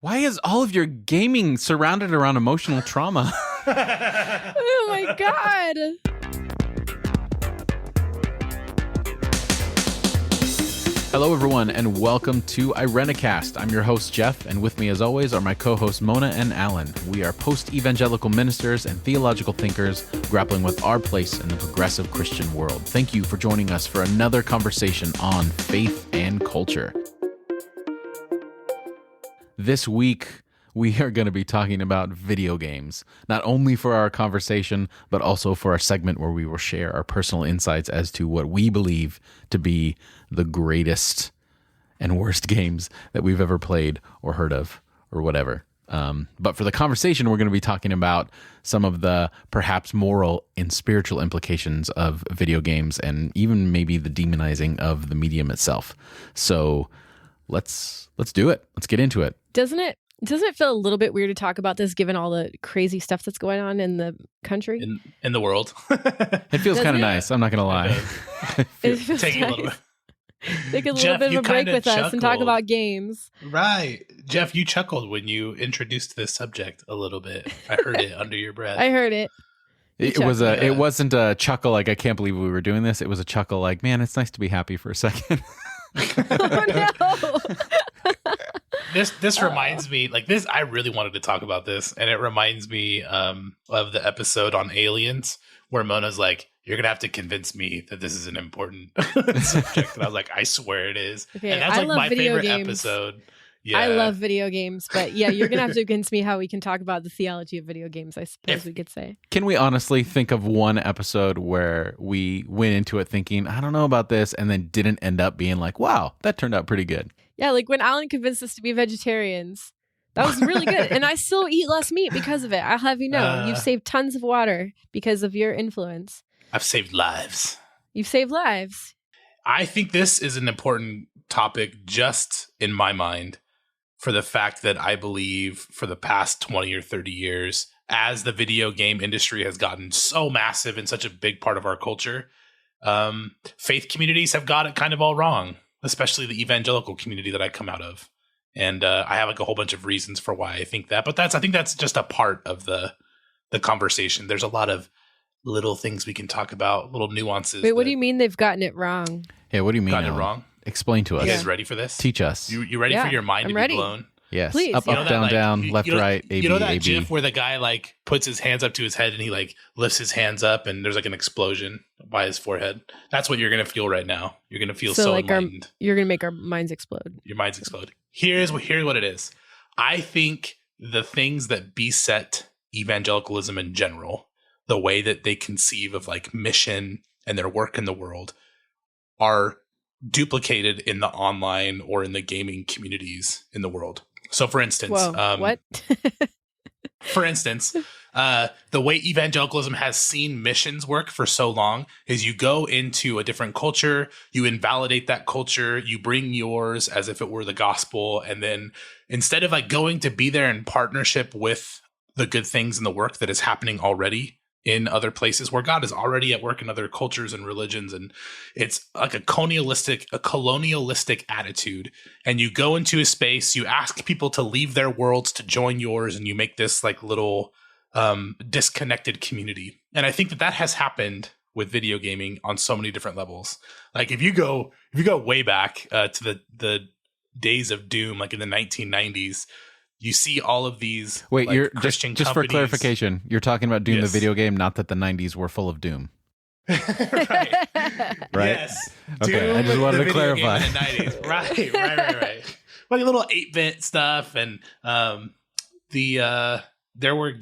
Why is all of your gaming surrounded around emotional trauma? Oh my God. Hello, everyone, and welcome to Irenicast. I'm your host, Jeff, and with me, as always, are my co-hosts, Mona and Alan. We are post-evangelical ministers and theological thinkers grappling with our place in the progressive Christian world. Thank you for joining us for another conversation on faith and culture. This week, we are going to be talking about video games, not only for our conversation, but also for our segment where we will share our personal insights as to what we believe to be the greatest and worst games that we've ever played or heard of or whatever. But for the conversation, we're going to be talking about some of the perhaps moral and spiritual implications of video games and even maybe the demonizing of the medium itself. So let's do it. Let's get into it. Doesn't it feel a little bit weird to talk about this given all the crazy stuff that's going on in the country? In the world. It feels kind of nice. I'm not going to lie. It feels Taking nice. a little bit. Take a little Jeff, bit you of a break kinda with us and talk chuckled. about games. Right. Jeff, you chuckled when you introduced this subject a little bit. I heard it under your breath. I heard it. It wasn't a chuckle like, I can't believe we were doing this. It was a chuckle like, man, it's nice to be happy for a second. Oh no. This reminds me, like this, I really wanted to talk about this, and it reminds me of the episode on aliens where Mona's like, you're going to have to convince me that this is an important subject. And I was like, I swear it is. Okay, and that's I like love my video favorite games. episode. Yeah. I love video games, but yeah, you're going to have to convince me how we can talk about the theology of video games, I suppose we could say. Can we honestly think of one episode where we went into it thinking, I don't know about this, and then didn't end up being like, wow, that turned out pretty good? Yeah, like when Alan convinced us to be vegetarians. That was really good. And I still eat less meat because of it. I'll have you know, you've saved tons of water because of your influence. I've saved lives. You've saved lives. I think this is an important topic just in my mind for the fact that I believe for the past 20 or 30 years, as the video game industry has gotten so massive and such a big part of our culture, faith communities have got it kind of all wrong, especially the evangelical community that I come out of. And I have like a whole bunch of reasons for why I think that. But I think that's just a part of the conversation. There's a lot of little things we can talk about, little nuances. Wait, what do you mean they've gotten it wrong? Yeah, what do you mean? Gotten it Alan? wrong? Explain to us. You guys ready for this? Teach us. You ready Yeah, for your mind I'm to ready. be blown? Yes. Please. Up, You know up, that, down, like, down, you- left, you know- right, A, B, You know that A, B. GIF where the guy like puts his hands up to his head and he like lifts his hands up and there's like an explosion by his forehead? That's what you're going to feel right now. You're going to feel so like enlightened. you're going to make our minds explode. Your minds explode. Here's what it is. I think the things that beset evangelicalism in general, the way that they conceive of like mission and their work in the world, are duplicated in the online or in the gaming communities in the world. So for instance, Whoa, what? for instance, the way evangelicalism has seen missions work for so long is you go into a different culture, you invalidate that culture, you bring yours as if it were the gospel, and then instead of like going to be there in partnership with the good things and the work that is happening already in other places where God is already at work in other cultures and religions, and it's like a colonialistic attitude, and you go into a space, you ask people to leave their worlds to join yours, and you make this like little disconnected community. And I think that has happened with video gaming on so many different levels. Like if you go way back to the days of Doom, like in the 1990s, you see all of these. Wait, like, you're Christian just for companies. clarification, you're talking about Doom Yes. the video game, not that the 90s were full of Doom. Right. Right? Yes. Okay, I just wanted the to video game clarify. in the 90s. Right. Like a little 8-bit stuff, and there were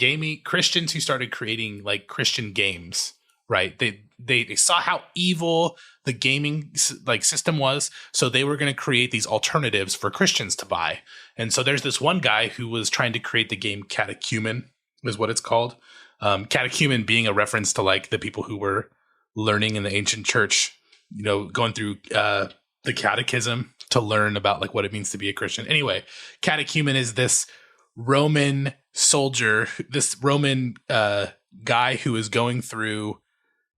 Christians who started creating like Christian games. Right. They saw how evil the gaming like system was, so they were going to create these alternatives for Christians to buy. And so there's this one guy who was trying to create the game Catechumen, is what it's called. Catechumen being a reference to like the people who were learning in the ancient church, you know, going through the catechism to learn about like what it means to be a Christian. Anyway, catechumen is this Roman soldier, this Roman guy who is going through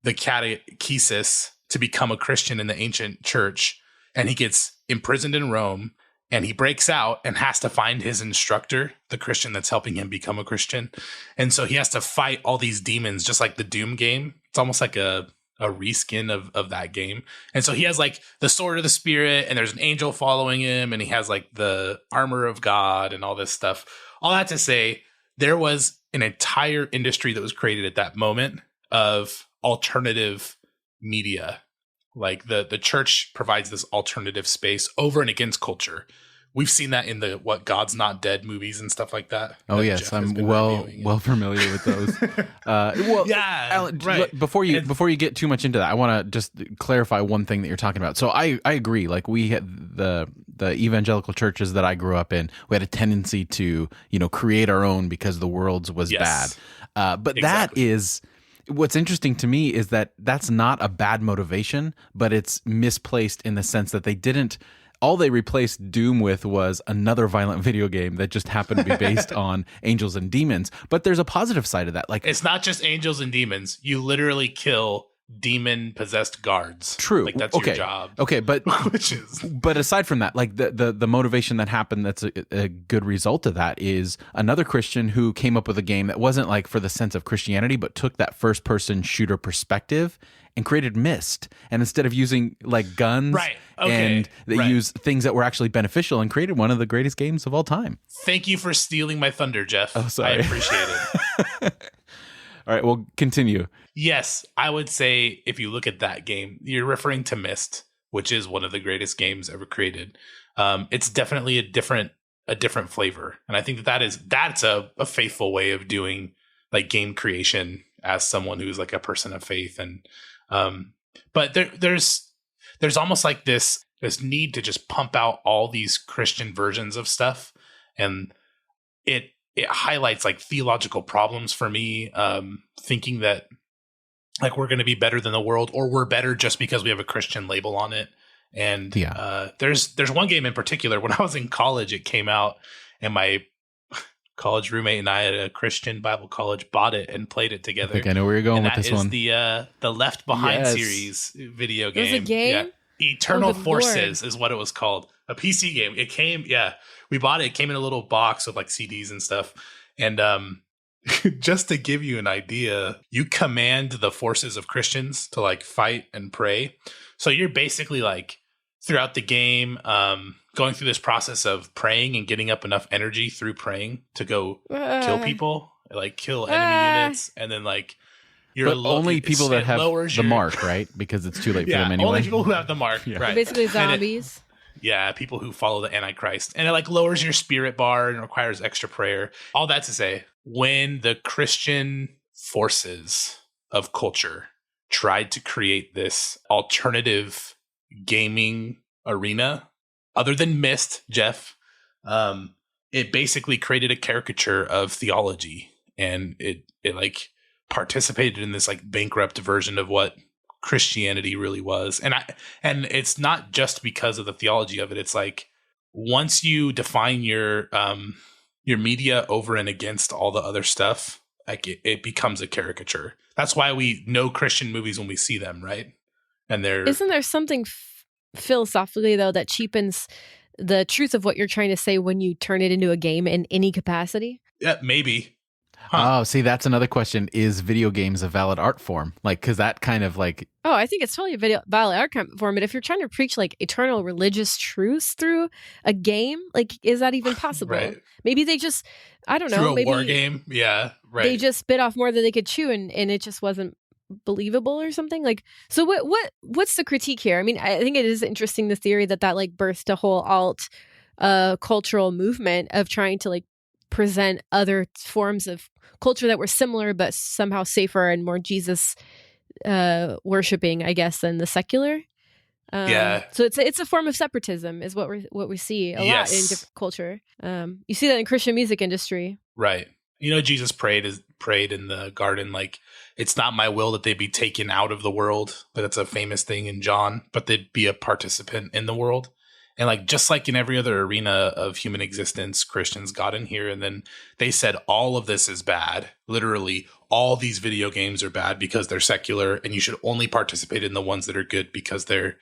the catechesis to become a Christian in the ancient church, and he gets imprisoned in Rome, and he breaks out and has to find his instructor, the Christian that's helping him become a Christian. And so he has to fight all these demons, just like the Doom game. It's almost like a reskin of that game. And so he has like the sword of the spirit, and there's an angel following him, and he has like the armor of God and all this stuff. All that to say, there was an entire industry that was created at that moment of alternative media. Like the church provides this alternative space over and against culture. We've seen that in the God's Not Dead movies and stuff like that. Oh yes, I'm well familiar with those. Well, yeah, Alan, right. Before you get too much into that, I want to just clarify one thing that you're talking about. So I agree. Like we had the evangelical churches that I grew up in, we had a tendency to create our own because the world's was bad. But exactly. That is. What's interesting to me is that that's not a bad motivation, but it's misplaced in the sense that all they replaced Doom with was another violent video game that just happened to be based on angels and demons. But there's a positive side of that. Like, it's not just angels and demons. You literally kill demon-possessed guards. True. Like, that's your job. Okay, but But aside from that, like the motivation that happened that's a good result of that is another Christian who came up with a game that wasn't like for the sense of Christianity, but took that first-person shooter perspective and created Myst. And instead of using like guns, and they used things that were actually beneficial and created one of the greatest games of all time. Thank you for stealing my thunder, Jeff. Oh, sorry. I appreciate it. All right, well, continue. Yes, I would say if you look at that game, you're referring to Myst, which is one of the greatest games ever created. It's definitely a different flavor, and I think that's a faithful way of doing like game creation as someone who's like a person of faith. And but there's almost like this need to just pump out all these Christian versions of stuff, and it highlights like theological problems for me, thinking that like we're going to be better than the world, or we're better just because we have a Christian label on it. And there's one game in particular, when I was in college, it came out, and my college roommate and I at a Christian Bible college bought it and played it together. I think I know where you're going with this one. The Left Behind series video game. It was a game? Yeah. Eternal Forces is what it was called. A PC game. It came, we bought it. It came in a little box with like CDs and stuff. And just to give you an idea, you command the forces of Christians to like fight and pray. So you're basically like throughout the game, going through this process of praying and getting up enough energy through praying to go kill people, like kill enemy units, and then like only people that have the mark, right? Because it's too late for them anyway. Only people who have the mark, right? Basically zombies. People who follow the Antichrist, and it like lowers your spirit bar and requires extra prayer. All that to say, when the Christian forces of culture tried to create this alternative gaming arena, other than Myst, Jeff, it basically created a caricature of theology, and it like participated in this like bankrupt version of what Christianity really was. And it's not just because of the theology of it. It's like once you define your media over and against all the other stuff, like it becomes a caricature. That's why we know Christian movies when we see them, right? And isn't there something philosophically though that cheapens the truth of what you're trying to say when you turn it into a game in any capacity? Yeah, maybe. Huh. Oh, see, that's another question. Is video games a valid art form? Like, because that kind of like... Oh, I think it's totally a valid art form. But if you're trying to preach like eternal religious truths through a game, like, is that even possible? Right. Maybe they just, I don't know. Through a maybe war game? Yeah, right. They just bit off more than they could chew, and it just wasn't believable or something. Like, so what's the critique here? I mean, I think it is interesting, the theory that like birthed a whole alt cultural movement of trying to like present other forms of culture that were similar but somehow safer and more Jesus worshiping, I guess, than the secular. So it's a form of separatism, is what we see a lot in different culture. You see that in Christian music industry, right? You know, Jesus prayed in the garden, like, it's not my will that they be taken out of the world, but that's a famous thing in John, but they'd be a participant in the world. And like, just like in every other arena of human existence, Christians got in here, and then they said all of this is bad. Literally, all these video games are bad because they're secular, and you should only participate in the ones that are good because they're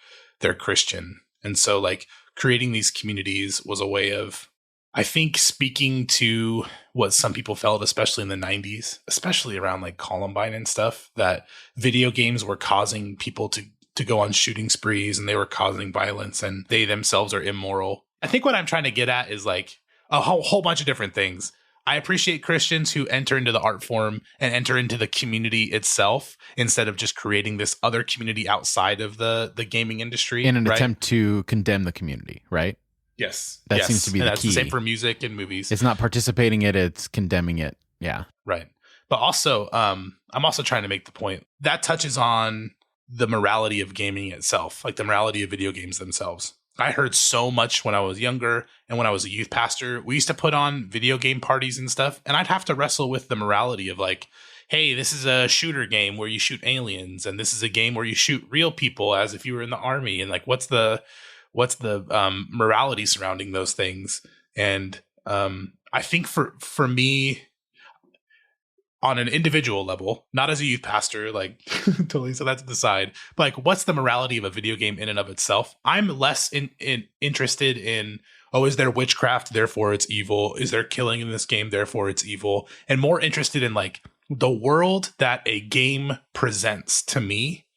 Christian. And so like creating these communities was a way of, I think, speaking to what some people felt, especially in the 90s, especially around like Columbine and stuff, that video games were causing people to go on shooting sprees and they were causing violence and they themselves are immoral. I think what I'm trying to get at is like a whole bunch of different things. I appreciate Christians who enter into the art form and enter into the community itself instead of just creating this other community outside of the gaming industry. In an attempt to condemn the community, right? Yes. That seems to be the that's key. The same for music and movies. It's not participating in it, it's condemning it. Yeah. Right. But also, I'm also trying to make the point that touches on the morality of gaming itself, like the morality of video games themselves. I heard so much when I was younger and when I was a youth pastor. We used to put on video game parties and stuff, and I'd have to wrestle with the morality of like, hey, this is a shooter game where you shoot aliens, and this is a game where you shoot real people as if you were in the army, and like what's the morality surrounding those things? And I think for me, on an individual level, not as a youth pastor, like totally set that to the side, but like what's the morality of a video game in and of itself? I'm less interested in, oh, is there witchcraft, therefore it's evil? Is there killing in this game, therefore it's evil? And more interested in like the world that a game presents to me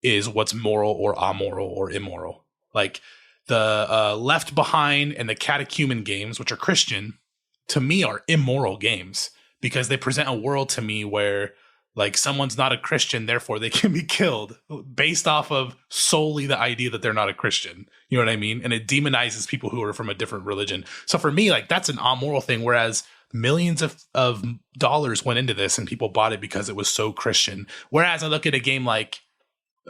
is what's moral or amoral or immoral. Like the Left Behind and the Catechumen games, which are Christian, to me are immoral games, because they present a world to me where like someone's not a Christian, therefore they can be killed based off of solely the idea that they're not a Christian. You know what I mean? And it demonizes people who are from a different religion. So for me, like that's an amoral thing, whereas millions of dollars went into this and people bought it because it was so Christian. Whereas I look at a game like,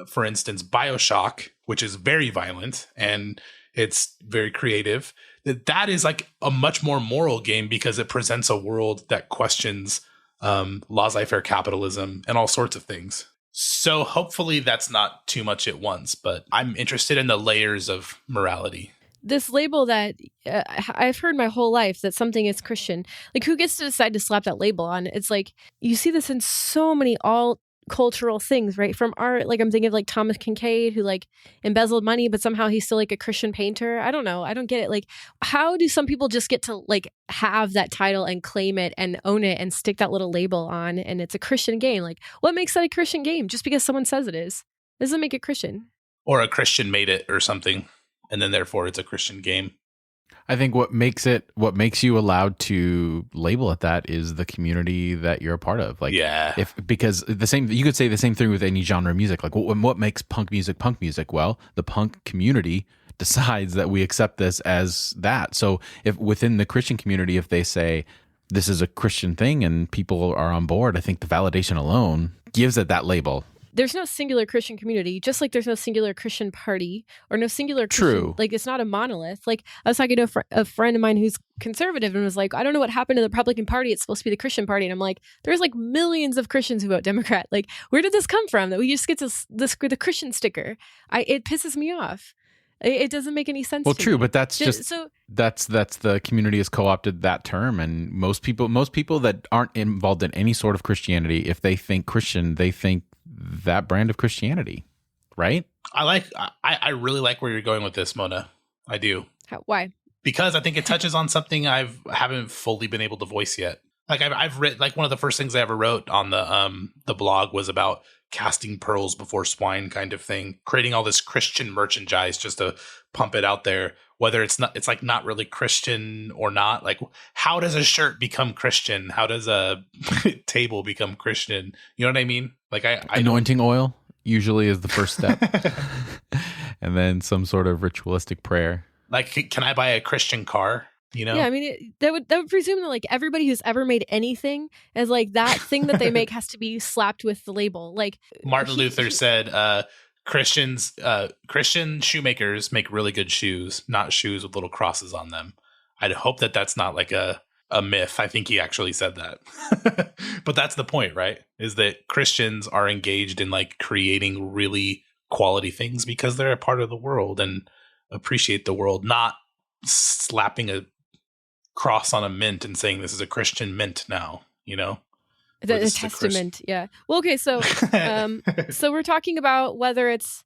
for instance, BioShock, which is very violent and it's very creative, that is like a much more moral game because it presents a world that questions laissez-faire capitalism and all sorts of things. So hopefully that's not too much at once, but I'm interested in the layers of morality. This label that I've heard my whole life that something is Christian, like who gets to decide to slap that label on? It's like you see this in so many alt cultural things, right? From art, like I'm thinking of like Thomas Kincaid, who like embezzled money, but somehow he's still like a Christian painter. I don't know. I don't get it. Like, how do some people just get to like have that title and claim it and own it and stick that little label on, and it's a Christian game? Like, what makes that a Christian game? Just because someone says it is, doesn't make it Christian. Or a Christian made it or something, and then therefore it's a Christian game. I think what makes you allowed to label it that is the community that you're a part of. Like, yeah, because you could say the same thing with any genre of music. Like, what makes punk music punk music? Well, the punk community decides that we accept this as that. So, if within the Christian community, if they say this is a Christian thing and people are on board, I think the validation alone gives it that label. There's no singular Christian community, just like there's no singular Christian party or no singular Christian. True. Like, it's not a monolith. Like, I was talking to a friend of mine who's conservative and was like, I don't know what happened to the Republican Party. It's supposed to be the Christian party. And I'm like, there's like millions of Christians who vote Democrat. Like, where did this come from that we just get the Christian sticker? It pisses me off. It doesn't make any sense. Well, to true, me. but that's the community has co-opted that term, and most people that aren't involved in any sort of Christianity, if they think Christian, they think that brand of Christianity, right? I really like where you're going with this, Mona. I do. Why? Because I think it touches on something I haven't fully been able to voice yet. Like I've written, like one of the first things I ever wrote on the blog was about casting pearls before swine kind of thing, creating all this Christian merchandise just to pump it out there, whether it's like not really Christian or not. Like, how does a shirt become Christian? How does a table become Christian? You know what I mean? Like anointing oil usually is the first step. And then some sort of ritualistic prayer. Like, can I buy a Christian car? You know? Yeah, I mean, that would presume that like everybody who's ever made anything as like that thing that they make has to be slapped with the label. Like Martin Luther said, Christian shoemakers make really good shoes, not shoes with little crosses on them. I'd hope that that's not like a myth. I think he actually said that. But that's the point, right? Is that Christians are engaged in like creating really quality things because they're a part of the world and appreciate the world, not slapping a cross on a mint and saying this is a Christian mint now, you know? The testament, yeah. Well, okay, so so we're talking about whether it's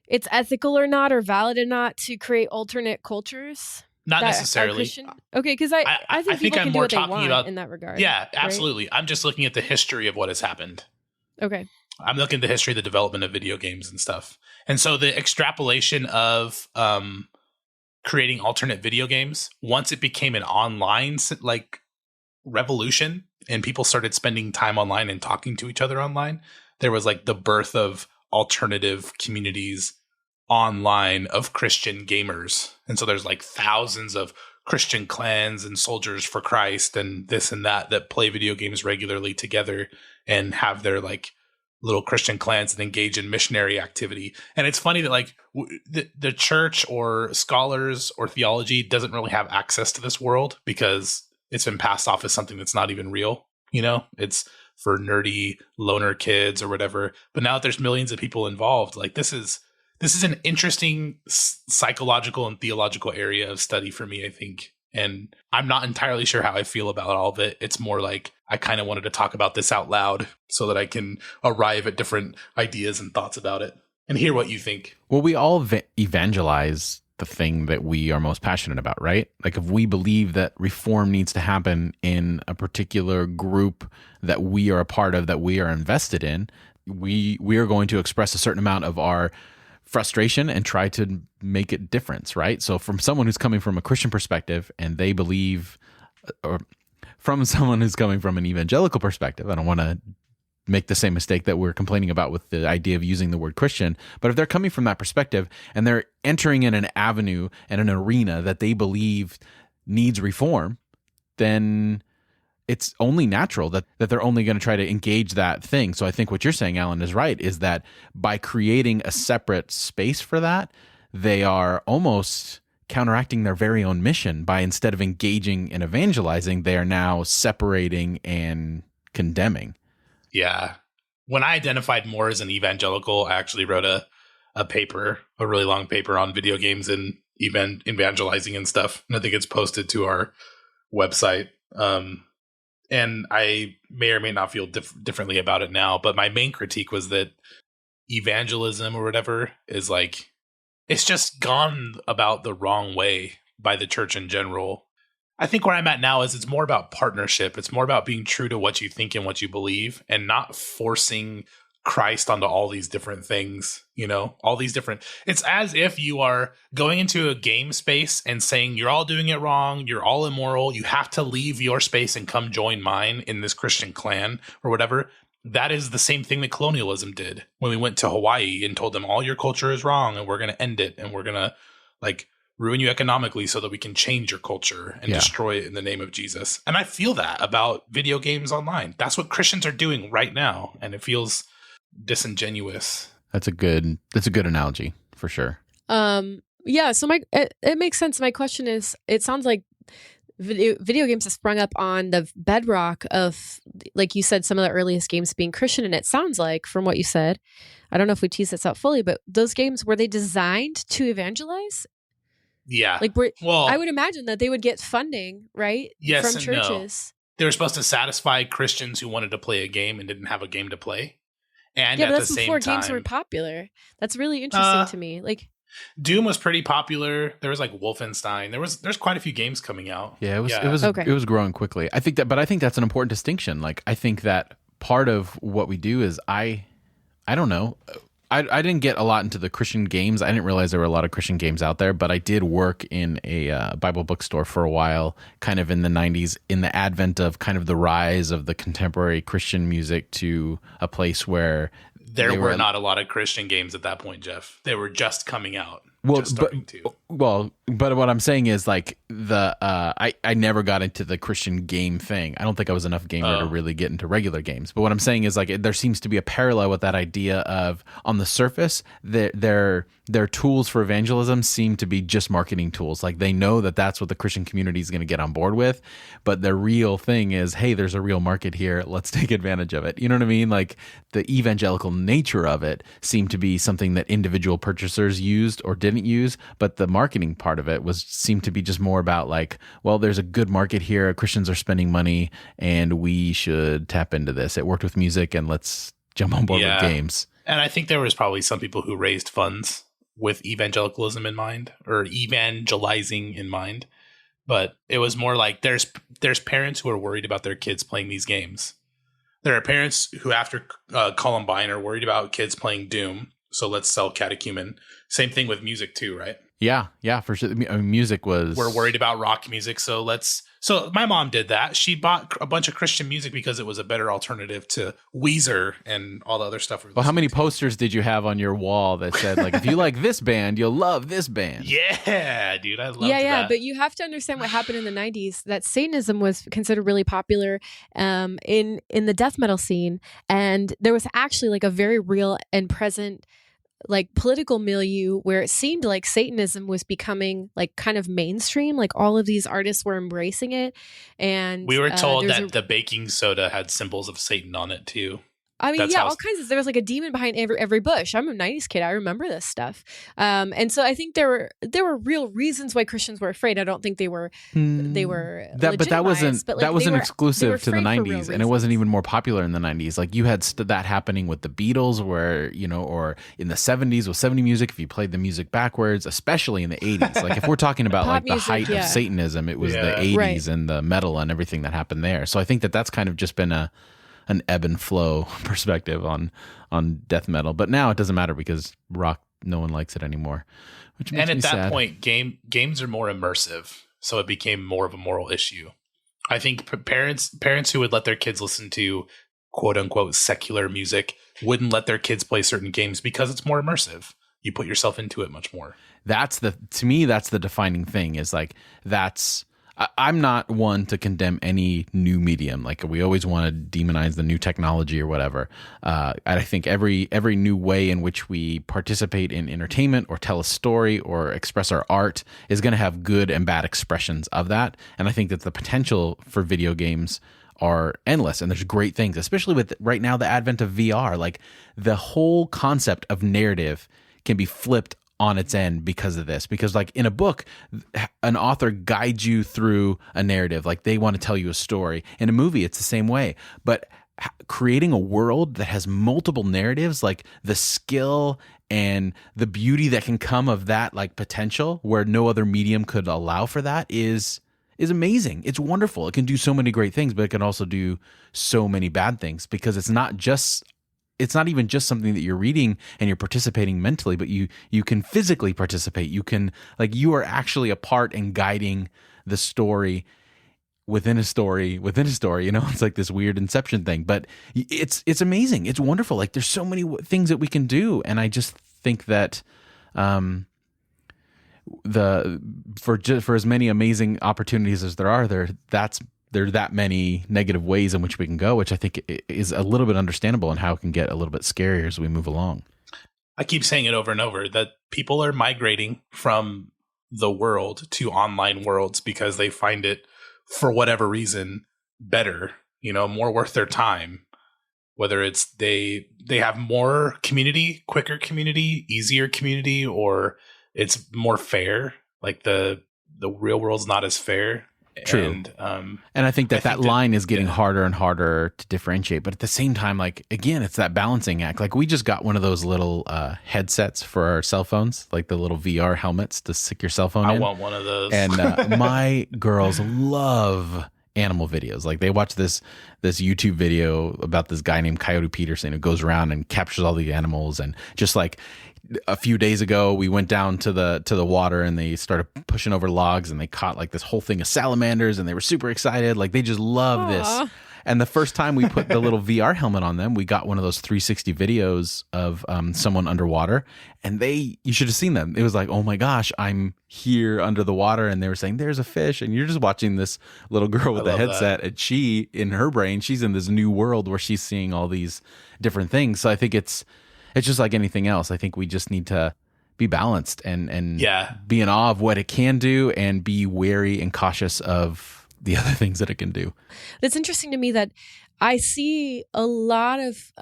it's ethical or not, or valid or not, to create alternate cultures? Not that are necessarily. Christian? Okay, because I think people can do what they want in that regard. Yeah, right? absolutely. I'm just looking at the history of what has happened. Okay. I'm looking at the history of the development of video games and stuff. And so the extrapolation of creating alternate video games, once it became an online like revolution and people started spending time online and talking to each other online, there was like the birth of alternative communities online of Christian gamers. And so there's like thousands of Christian clans and soldiers for Christ and this and that play video games regularly together and have their like little Christian clans and engage in missionary activity. And it's funny that like the church or scholars or theology doesn't really have access to this world because it's been passed off as something that's not even real. You know, it's for nerdy loner kids or whatever. But now that there's millions of people involved, like this is an interesting psychological and theological area of study for me, I think. And I'm not entirely sure how I feel about all of it. It's more like I kind of wanted to talk about this out loud so that I can arrive at different ideas and thoughts about it and hear what you think. Well, we all evangelize the thing that we are most passionate about, right? Like if we believe that reform needs to happen in a particular group that we are a part of, that we are invested in, we are going to express a certain amount of our frustration and try to make it difference, right? So from someone who's coming from a Christian perspective and they believe, or from someone who's coming from an evangelical perspective, I don't want to make the same mistake that we're complaining about with the idea of using the word Christian, but if they're coming from that perspective and they're entering in an avenue and an arena that they believe needs reform, then it's only natural that they're only going to try to engage that thing. So I think what you're saying, Alan, is right, is that by creating a separate space for that, they are almost counteracting their very own mission by, instead of engaging and evangelizing, they are now separating and condemning. Yeah. When I identified more as an evangelical, I actually wrote a paper, a really long paper on video games and evangelizing and stuff. And I think it's posted to our website. And I may or may not feel differently about it now, but my main critique was that evangelism or whatever is like, it's just gone about the wrong way by the church in general. I think where I'm at now is it's more about partnership. It's more about being true to what you think and what you believe and not forcing Christ onto all these different things, you know, all these different, it's as if you are going into a game space and saying, you're all doing it wrong. You're all immoral. You have to leave your space and come join mine in this Christian clan or whatever. That is the same thing that colonialism did when we went to Hawaii and told them all your culture is wrong and we're going to end it. And we're going to like ruin you economically so that we can change your culture and destroy it in the name of Jesus. And I feel that about video games online. That's what Christians are doing right now. And it feels disingenuous. That's a good analogy for sure. Yeah, so it makes sense. My question is, it sounds like video games have sprung up on the bedrock of, like you said, some of the earliest games being Christian, and it sounds like, from what you said, I don't know if we tease this out fully, but those games, were they designed to evangelize? Yeah. Like, I would imagine that they would get funding, right? Yes, from churches. No. They were supposed to satisfy Christians who wanted to play a game and didn't have a game to play. And yeah, at but that's the same before time, games were popular. That's really interesting to me. Like, Doom was pretty popular. There was like Wolfenstein. There's quite a few games coming out. Yeah, it was growing quickly. I think that's an important distinction. Like, I think that part of what we do is I don't know. I didn't get a lot into the Christian games. I didn't realize there were a lot of Christian games out there, but I did work in a Bible bookstore for a while, kind of in the 90s, in the advent of kind of the rise of the contemporary Christian music to a place where there were not a lot of Christian games at that point, Jeff. They were just coming out. But what I'm saying is, like, I never got into the Christian game thing. I don't think I was enough gamer to really get into regular games. But what I'm saying is, like, there seems to be a parallel with that idea of, on the surface, their tools for evangelism seem to be just marketing tools. Like, they know that that's what the Christian community is going to get on board with, but the real thing is, hey, there's a real market here. Let's take advantage of it. You know what I mean? Like, the evangelical nature of it seemed to be something that individual purchasers used or didn't use, but the marketing part of it seemed to be just more about, like, well, there's a good market here. Christians are spending money and we should tap into this. It worked with music, and let's jump on board with games. And I think there was probably some people who raised funds with evangelicalism in mind or evangelizing in mind. But it was more like there's parents who are worried about their kids playing these games. There are parents who, after Columbine, are worried about kids playing Doom. So let's sell catechumen. Same thing with music too, right? Yeah, for sure. I mean, music was... We're worried about rock music, so my mom did that. She bought a bunch of Christian music because it was a better alternative to Weezer and all the other stuff. Well, how many posters did you have on your wall that said, like, if you like this band, you'll love this band? Yeah, dude, I love that. Yeah, but you have to understand what happened in the 90s, that Satanism was considered really popular in the death metal scene. And there was actually like a very real and present like political milieu where it seemed like Satanism was becoming like kind of mainstream. Like all of these artists were embracing it. And we were told that the baking soda had symbols of Satan on it too. I mean, all kinds of, there was like a demon behind every bush. I'm a 90s kid. I remember this stuff. And so I think there were real reasons why Christians were afraid. I don't think they were but that wasn't exclusive to the 90s, and it wasn't even more popular in the 90s. Like you had that happening with the Beatles, where, you know, or in the 70s with 70 music, if you played the music backwards, especially in the 80s. Like if we're talking about like the height of Satanism, it was the 80s and the metal and everything that happened there. So I think that's kind of just been an ebb and flow perspective on death metal. But now it doesn't matter because rock, no one likes it anymore, which makes me sad. And at that point, games are more immersive, so it became more of a moral issue. I think parents who would let their kids listen to quote unquote secular music wouldn't let their kids play certain games because it's more immersive. You put yourself into it much more. To me, that's the defining thing, is like, I'm not one to condemn any new medium. Like we always want to demonize the new technology or whatever. I think every new way in which we participate in entertainment or tell a story or express our art is going to have good and bad expressions of that. And I think that the potential for video games are endless, and there's great things, especially with right now the advent of VR. Like the whole concept of narrative can be flipped on its end because of this. Because like in a book, an author guides you through a narrative. Like they want to tell you a story. In a movie, it's the same way. But creating a world that has multiple narratives, like the skill and the beauty that can come of that, like potential where no other medium could allow for that is amazing. It's wonderful. It can do so many great things, but it can also do so many bad things, because it's not even just something that you're reading and you're participating mentally, but you can physically participate. You can, like, you are actually a part in guiding the story within a story within a story. You know, it's like this weird Inception thing, but it's amazing. It's wonderful. Like there's so many things that we can do. And I just think that, for as many amazing opportunities as there are, there are that many negative ways in which we can go, which I think is a little bit understandable, and how it can get a little bit scarier as we move along. I keep saying it over and over that people are migrating from the world to online worlds because they find it, for whatever reason, better, you know, more worth their time. Whether it's they have more community, quicker community, easier community, or it's more fair. Like the real world's not as fair. True. And I think that line is getting harder and harder to differentiate. But at the same time, like, again, it's that balancing act. Like we just got one of those little headsets for our cell phones, like the little VR helmets to stick your cell phone in. I want one of those. And my girls love animal videos. Like they watch this YouTube video about this guy named Coyote Peterson who goes around and captures all the animals. And just like a few days ago, we went down to the water and they started pushing over logs and they caught like this whole thing of salamanders, and they were super excited. Like they just love this. And the first time we put the little VR helmet on them, we got one of those 360 videos of someone underwater, and you should have seen them. It was like, oh my gosh, I'm here under the water, and they were saying, there's a fish, and you're just watching this little girl with a headset, and she, in her brain, she's in this new world where she's seeing all these different things. So I think it's just like anything else. I think we just need to be balanced and be in awe of what it can do, and be wary and cautious of the other things that it can do. It's interesting to me that I see a lot of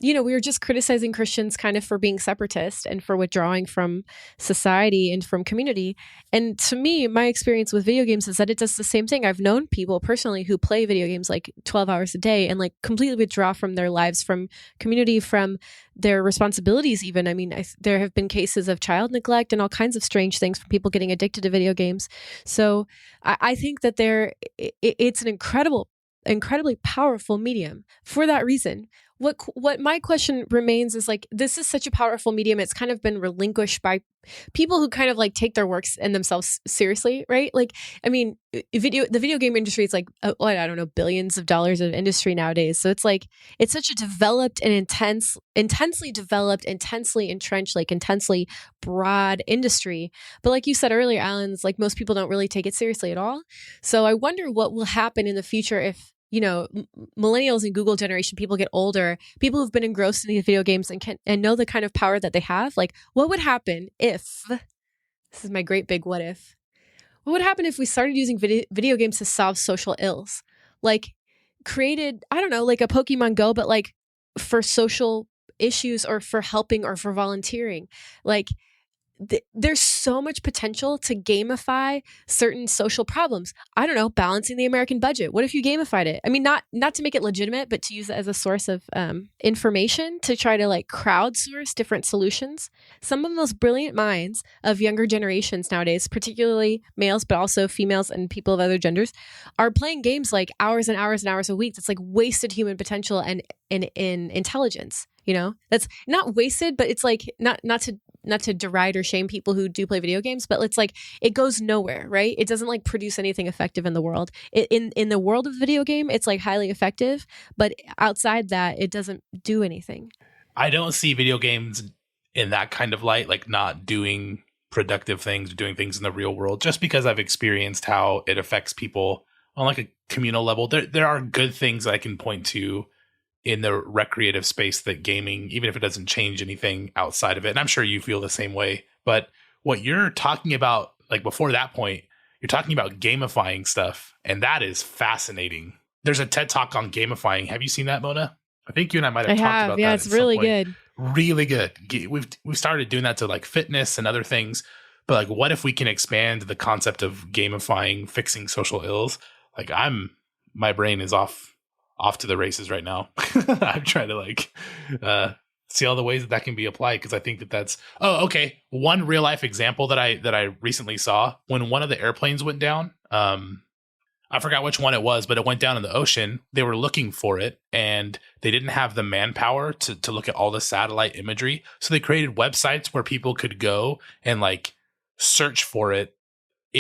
we were just criticizing Christians kind of for being separatist and for withdrawing from society and from community. And to me, my experience with video games is that it does the same thing. I've known people personally who play video games like 12 hours a day and like completely withdraw from their lives, from community, from their responsibilities even. I mean, there have been cases of child neglect and all kinds of strange things from people getting addicted to video games. So I think that it's an incredibly powerful medium for that reason. What my question remains is like, this is such a powerful medium. It's kind of been relinquished by people who kind of like take their works and themselves seriously, right? Like, I mean, the video game industry is like, I don't know, billions of dollars of industry nowadays. So it's like, it's such a developed and intensely developed, intensely entrenched, like intensely broad industry. But like you said earlier, Alan, it's like most people don't really take it seriously at all. So I wonder what will happen in the future if, millennials and Google generation people get older, people who've been engrossed in these video games and know the kind of power that they have. Like, what would happen if, this is my great big what if, what would happen if we started using video games to solve social ills? Like created, I don't know, like a Pokemon Go, but like for social issues or for helping or for volunteering. Like there's so much potential to gamify certain social problems. I don't know, balancing the American budget. What if you gamified it? I mean, not to make it legitimate, but to use it as a source of information to try to like crowdsource different solutions. Some of the most brilliant minds of younger generations nowadays, particularly males, but also females and people of other genders, are playing games like hours and hours and hours a week. That's like wasted human potential and in intelligence. That's not wasted, but it's like not to deride or shame people who do play video games, but it's like it goes nowhere, right? It doesn't like produce anything effective in the world. In the world of the video game, it's like highly effective, but outside that, it doesn't do anything. I don't see video games in that kind of light, like not doing productive things, doing things in the real world, just because I've experienced how it affects people on like a communal level. There are good things that I can point to in the recreative space that gaming, even if it doesn't change anything outside of it. And I'm sure you feel the same way. But what you're talking about, like before that point, you're talking about gamifying stuff. And that is fascinating. There's a TED Talk on gamifying. Have you seen that, Mona? I think you and I might have talked about that. Yeah, it's really good. Really good. We've started doing that to like fitness and other things. But like, what if we can expand the concept of gamifying, fixing social ills? Like my brain is off to the races right now. I'm trying to like see all the ways that can be applied, because I think that's okay. One real life example that I recently saw, when one of the airplanes went down, I forgot which one it was, but it went down in the ocean. They were looking for it and they didn't have the manpower to look at all the satellite imagery. So they created websites where people could go and like search for it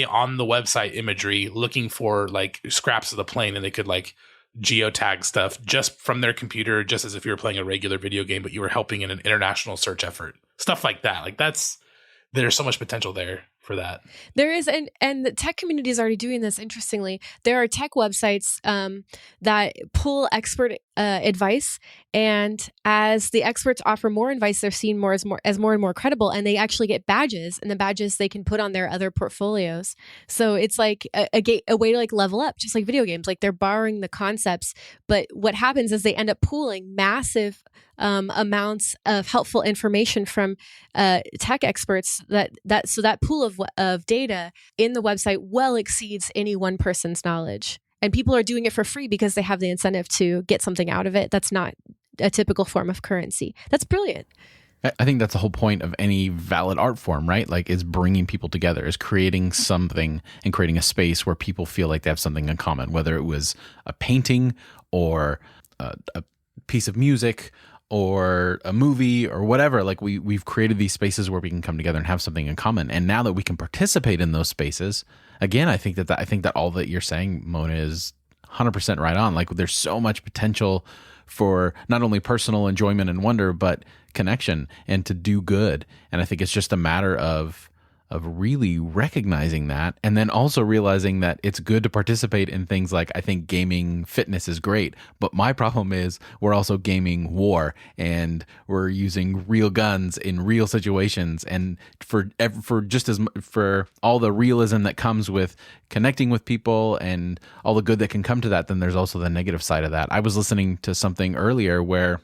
on the website imagery, looking for like scraps of the plane, and they could like geotag stuff just from their computer, just as if you were playing a regular video game, but you were helping in an international search effort. Stuff like that. Like there's so much potential there for that. There is, and the tech community is already doing this. Interestingly, there are tech websites that pull expert advice, and as the experts offer more advice, they're seen more and more credible, and they actually get badges, and the badges they can put on their other portfolios. So it's like a way to like level up, just like video games. Like they're borrowing the concepts, but what happens is they end up pooling massive amounts of helpful information from tech experts. So that pool of data in the website well exceeds any one person's knowledge, and people are doing it for free because they have the incentive to get something out of it. That's not a typical form of currency. That's brilliant. I think that's the whole point of any valid art form, right? Like, is bringing people together, is creating something and creating a space where people feel like they have something in common, whether it was a painting or a piece of music or a movie or whatever. Like we've created these spaces where we can come together and have something in common. And now that we can participate in those spaces, again, I think that all that you're saying, Mona, is 100% right on. Like there's so much potential for not only personal enjoyment and wonder, but connection and to do good. And I think it's just a matter of really recognizing that, and then also realizing that it's good to participate in things like, I think gaming fitness is great, but my problem is we're also gaming war, and we're using real guns in real situations, and for all the realism that comes with connecting with people and all the good that can come to that, then there's also the negative side of that. I was listening to something earlier where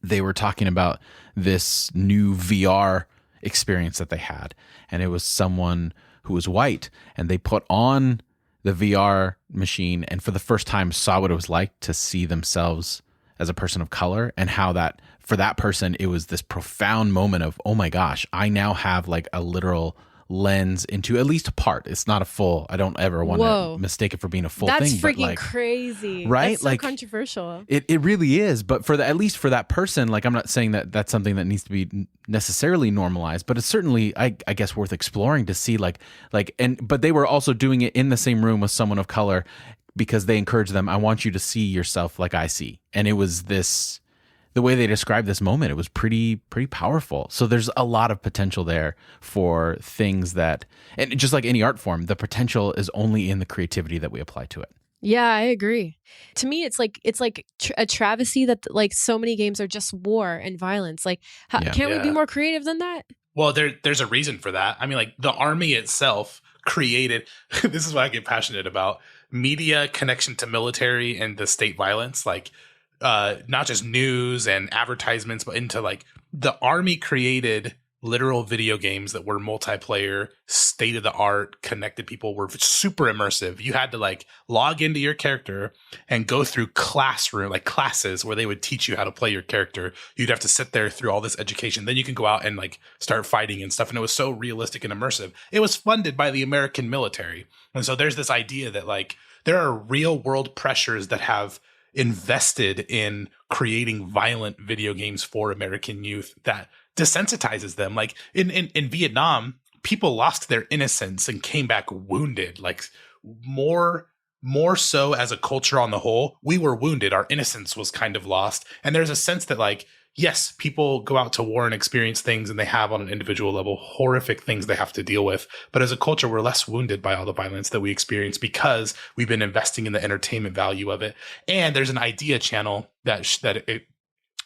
they were talking about this new VR experience that they had. And it was someone who was white, and they put on the VR machine and for the first time saw what it was like to see themselves as a person of color, and how that for that person, it was this profound moment of, oh my gosh, I now have like a literal lens into at least a part. It's not a full, I don't ever want to mistake it for being a full That's thing. That's freaking but like, crazy. Right? That's so like, controversial. It really is. But for at least for that person, like, I'm not saying that that's something that needs to be necessarily normalized, but it's certainly, I guess, worth exploring to see but they were also doing it in the same room with someone of color, because they encouraged them, I want you to see yourself like I see. And it was the way they described this moment, it was pretty powerful. So there's a lot of potential there for things that, and just like any art form, the potential is only in the creativity that we apply to it. Yeah, I agree. To me, it's like a travesty that like so many games are just war and violence. Like, can't we be more creative than that? Well, there's a reason for that. I mean, like the army itself created, this is what I get passionate about, media connection to military and the state violence, like not just news and advertisements, but into like the army created literal video games that were multiplayer, state of the art, connected people, were super immersive. You had to like log into your character and go through classes where they would teach you how to play your character. You'd have to sit there through all this education. Then you can go out and like start fighting and stuff. And it was so realistic and immersive. It was funded by the American military. And so there's this idea that like there are real world pressures that have invested in creating violent video games for American youth that desensitizes them. Like in Vietnam, people lost their innocence and came back wounded. Like more so as a culture on the whole, we were wounded. Our innocence was kind of lost. And there's a sense that like, yes, people go out to war and experience things, and they have on an individual level horrific things they have to deal with. But as a culture, we're less wounded by all the violence that we experience because we've been investing in the entertainment value of it. And there's an idea channel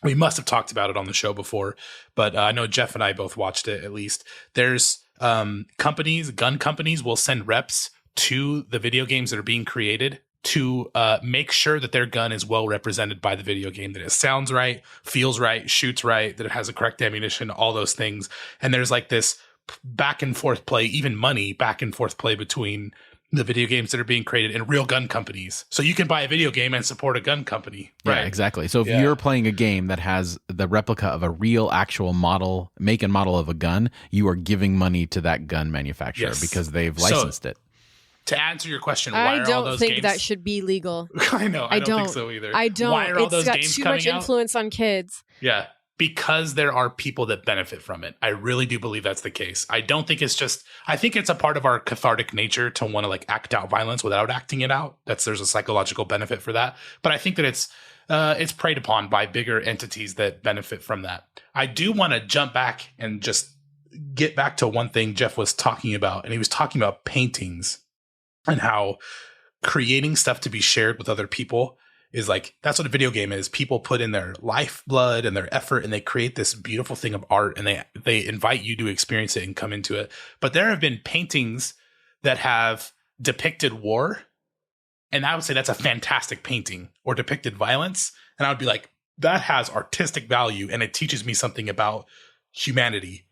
we must have talked about it on the show before, but I know Jeff and I both watched it at least. There's gun companies will send reps to the video games that are being created to make sure that their gun is well represented by the video game, that it sounds right, feels right, shoots right, that it has the correct ammunition, all those things. And there's like this back and forth play, even money back and forth play between the video games that are being created and real gun companies. So you can buy a video game and support a gun company. Right? Yeah, exactly. So if you're playing a game that has the replica of a real actual model, make and model of a gun, you are giving money to that gun manufacturer because they've licensed it. To answer your question, why are all those games? I don't think that should be legal. I know. I don't think so either. I don't. Why are all those games coming out? It's got too much influence on kids. Yeah. Because there are people that benefit from it. I really do believe that's the case. I don't think it's just, I think it's a part of our cathartic nature to want to like act out violence without acting it out. There's a psychological benefit for that. But I think that it's preyed upon by bigger entities that benefit from that. I do want to jump back and just get back to one thing Jeff was talking about. And he was talking about paintings and how creating stuff to be shared with other people is like, that's what a video game is. People put in their lifeblood and their effort, and they create this beautiful thing of art, and they invite you to experience it and come into it. But there have been paintings that have depicted war, and I would say that's a fantastic painting, or depicted violence. And I would be like, that has artistic value, and it teaches me something about humanity.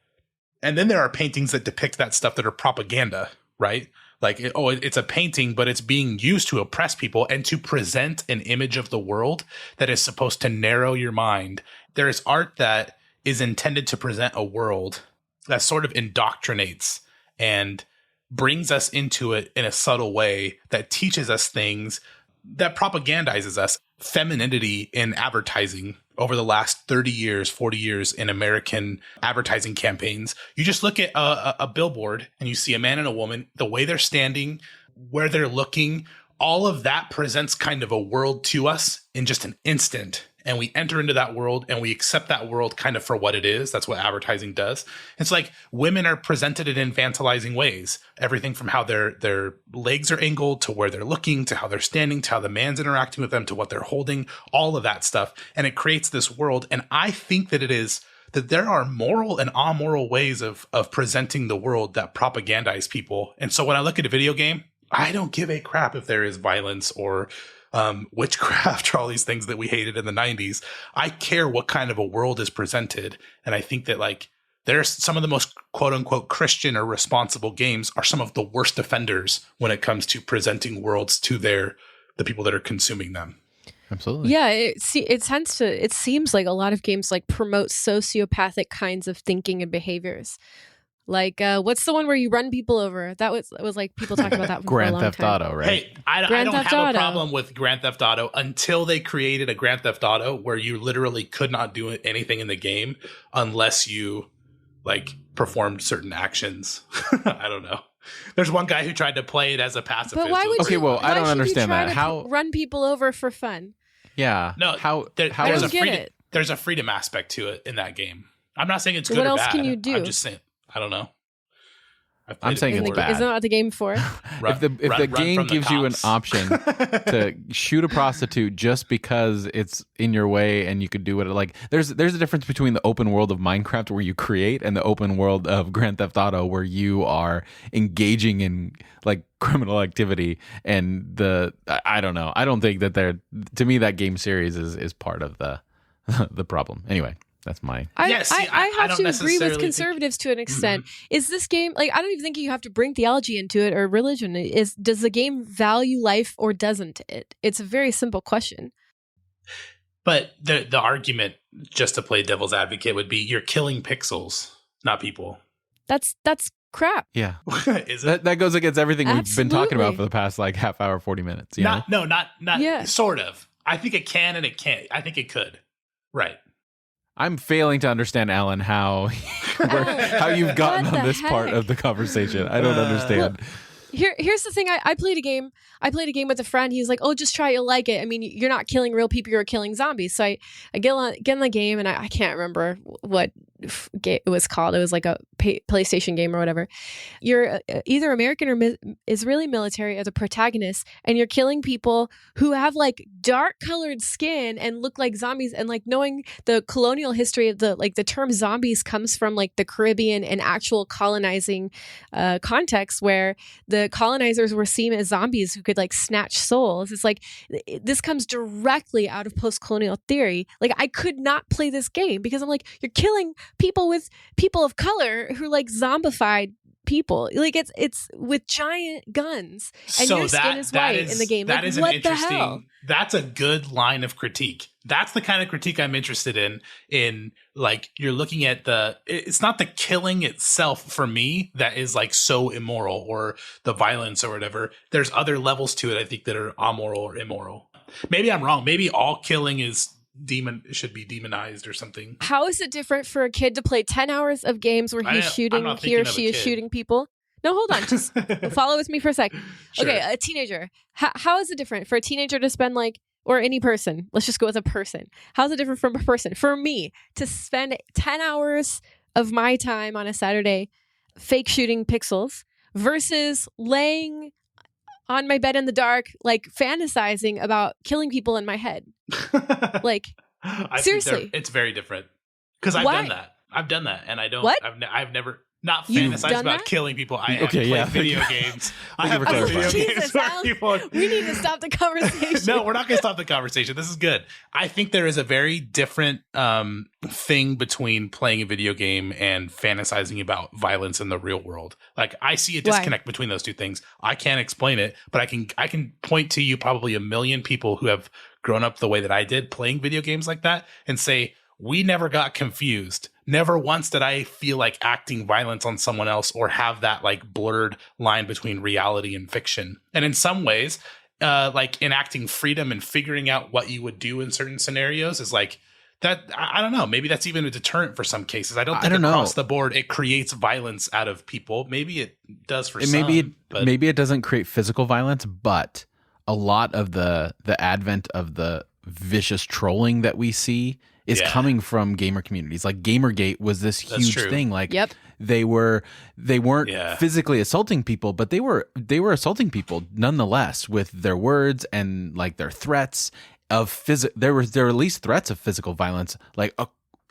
And then there are paintings that depict that stuff that are propaganda, right? Like, it's a painting, but it's being used to oppress people and to present an image of the world that is supposed to narrow your mind. There is art that is intended to present a world that sort of indoctrinates and brings us into it in a subtle way that teaches us things, that propagandizes us. Femininity in advertising over the last 30 years, 40 years in American advertising campaigns. You just look at a billboard and you see a man and a woman, the way they're standing, where they're looking, all of that presents kind of a world to us in just an instant. And we enter into that world and we accept that world kind of for what it is. That's what advertising does. It's like women are presented in infantilizing ways. Everything from how their legs are angled to where they're looking to how they're standing to how the man's interacting with them to what they're holding, all of that stuff. And it creates this world. And I think that that there are moral and amoral ways of presenting the world that propagandize people. And so when I look at a video game, I don't give a crap if there is violence or witchcraft, or all these things that we hated in the 90s. I care what kind of a world is presented. And I think that like there's some of the most quote unquote Christian or responsible games are some of the worst offenders when it comes to presenting worlds to the people that are consuming them. Absolutely. Yeah, it seems like a lot of games like promote sociopathic kinds of thinking and behaviors. Like, what's the one where you run people over? That was like people talking about that for a Grand long Theft time. Auto, right? Hey, I Grand don't Theft have Auto. a problem with Grand Theft Auto until they created a Grand Theft Auto where you literally could not do anything in the game unless you like performed certain actions. I don't know. There's one guy who tried to play it as a pacifist. But why would Okay, you? well, I why don't should understand you try that. to How- run people over for fun? Yeah. No, How there's don't a get freedom. it. There's a freedom aspect to it in that game. I'm not saying it's So good what or else bad. can you do? I'm just saying. I don't know. I've played I'm it saying before. it's bad. Isn't that what the game for? Run- if the run game from the gives you an cops. option to shoot a prostitute just because it's in your way and you could do it, like there's a difference between the open world of Minecraft where you create and the open world of Grand Theft Auto where you are engaging in like criminal activity. And I don't know. I don't think that to me that game series is part of the the problem. Anyway. That's my. I Yeah, see, I I have don't to agree with necessarily conservatives to an extent. Is this game like I don't even think you have to bring theology into it or religion. Does the game value life or doesn't it? It's a very simple question. But the argument, just to play devil's advocate, would be you're killing pixels, not people. That's crap. Yeah. Is it? That goes against everything we've been talking about Absolutely. for the past like half hour, 40 minutes. You know? Not Yeah. sort of. I think it can and it can't. I think it could. Right. I'm failing to understand, Alan, how you've gotten What on the this part heck? of the conversation. I don't understand. Here's the thing. I played a game. I played a game with a friend. He's like, "Oh, just try it. You'll like it. I mean, you're not killing real people. You're killing zombies." So I get in the game, and I can't remember what it was called. It was like a PlayStation game or whatever. You're either American or Israeli military as a protagonist, and you're killing people who have like dark colored skin and look like zombies. And like knowing the colonial history of the term zombies comes from like the Caribbean and actual colonizing context where the colonizers were seen as zombies who could like snatch souls. It's like this comes directly out of post-colonial theory. Like I could not play this game because I'm like, you're killing people of color who like zombified people. Like it's with giant guns and your skin is white in the game. That Like, is an what the interesting. hell? That's a good line of critique. That's the kind of critique I'm interested in. In like you're looking at it's not the killing itself for me that is like so immoral or the violence or whatever. There's other levels to it I think that are amoral or immoral. Maybe I'm wrong. Maybe all killing should be demonized or something. How is it different for a kid to play 10 hours of games where I'm he's shooting, not he or thinking of a she is kid. shooting people? No, hold on. Just follow with me for a sec. Sure. Okay, a teenager. How is it different for a teenager to spend like, or any person? Let's just go with a person. How's it different from a person? For me, to spend 10 hours of my time on a Saturday fake shooting pixels versus laying on my bed in the dark, like fantasizing about killing people in my head. Like, I think seriously. it's very different because I've Why? done that. I've done that, and I don't. What? I've never not You've fantasized done about that? killing people. I have Okay, played yeah. video games. I Thank you have for played clarifying. video games Jesus, where Alan, people. we need to stop the conversation. No, we're not going to stop the conversation. This is good. I think there is a very different thing between playing a video game and fantasizing about violence in the real world. Like I see a Why? disconnect between those two things. I can't explain it, but I can point to you probably a million people who have grown up the way that I did playing video games like that and say, we never got confused. Never once did I feel like acting violence on someone else or have that like blurred line between reality and fiction. And in some ways, like enacting freedom and figuring out what you would do in certain scenarios is like that. I don't know. Maybe that's even a deterrent for some cases. I don't think across the board it creates violence out of people. Maybe it does for some. Maybe it doesn't create physical violence, but a lot of the advent of the vicious trolling that we see is coming from gamer communities. Like Gamergate was this huge thing. Like they weren't physically assaulting people, but they were assaulting people nonetheless with their words and like their threats of there were at least threats of physical violence, like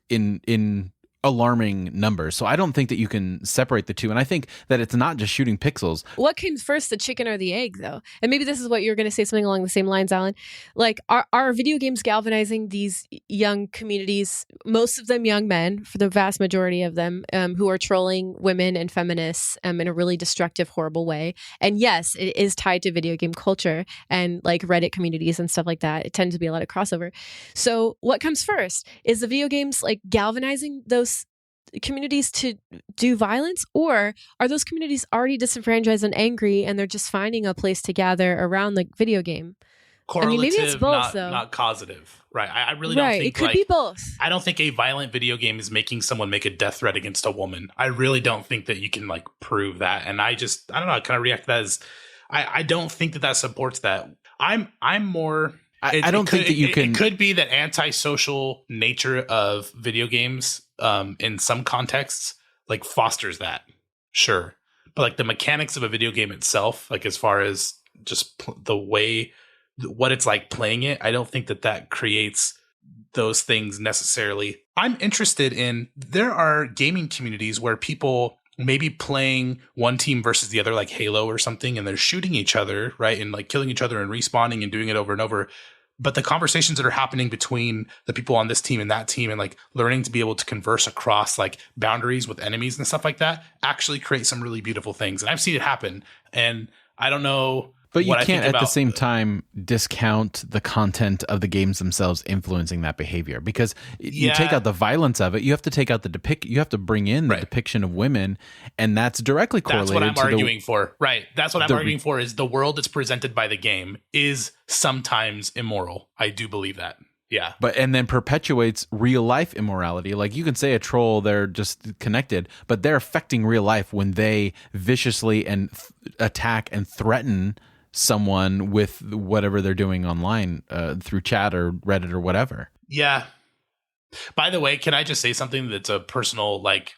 in alarming numbers. So I don't think that you can separate the two. And I think that it's not just shooting pixels. What came first, the chicken or the egg, though? And maybe this is what you're going to say, something along the same lines, Alan. Like, are video games galvanizing these young communities, most of them young men, for the vast majority of them, who are trolling women and feminists in a really destructive, horrible way? And yes, it is tied to video game culture and like Reddit communities and stuff like that. It tends to be a lot of crossover. So what comes first? Is the video games like galvanizing those communities to do violence, or are those communities already disenfranchised and angry and they're just finding a place to gather around the video game? Correlative, maybe it's both, not causative. Right. I really don't think it could be both. I don't think a violent video game is making someone make a death threat against a woman. I really don't think that you can like prove that. And I don't know, I kind of react to that as I don't think that supports that. I'm more I don't think that you can. It could be that antisocial nature of video games in some contexts like fosters that. Sure. But like the mechanics of a video game itself, like as far as just the way what it's like playing it, I don't think that creates those things necessarily. I'm interested in, there are gaming communities where people maybe playing one team versus the other, like Halo or something, and they're shooting each other, right? And like killing each other and respawning and doing it over and over. But the conversations that are happening between the people on this team and that team and like learning to be able to converse across like boundaries with enemies and stuff like that actually create some really beautiful things. And I've seen it happen. And I don't know. But you can't at the same time discount the content of the games themselves influencing that behavior, because you take out the violence of it. You have to take out you have to bring in the depiction of women, and that's directly correlated. That's what I'm arguing for. Right. That's what I'm arguing for, is the world that's presented by the game is sometimes immoral. I do believe that. Yeah. And then perpetuates real life immorality. Like you can say a troll, they're just connected, but they're affecting real life when they viciously and attack and threaten someone with whatever they're doing online through chat or Reddit or whatever. Yeah. By the way, can I just say something that's a personal, like,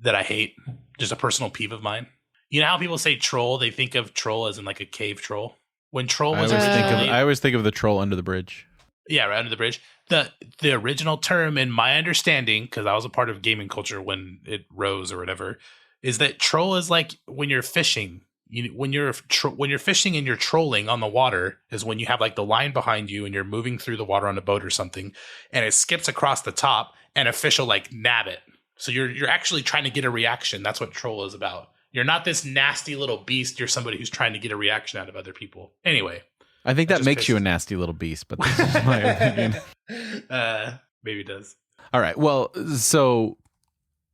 that I hate? Just a personal peeve of mine. You know how people say troll? They think of troll as in like a cave troll. When troll was I always think of the troll under the bridge. Yeah, right under the bridge. The original term, in my understanding, because I was a part of gaming culture when it rose or whatever, is that troll is like when you're fishing. When you're fishing and you're trolling on the water is when you have like the line behind you and you're moving through the water on a boat or something, and it skips across the top and a fish will like nab it. So you're actually trying to get a reaction. That's what troll is about. You're not this nasty little beast. You're somebody who's trying to get a reaction out of other people. Anyway, I think that makes you a nasty little beast, but this is my opinion. Maybe it does. All right. Well, so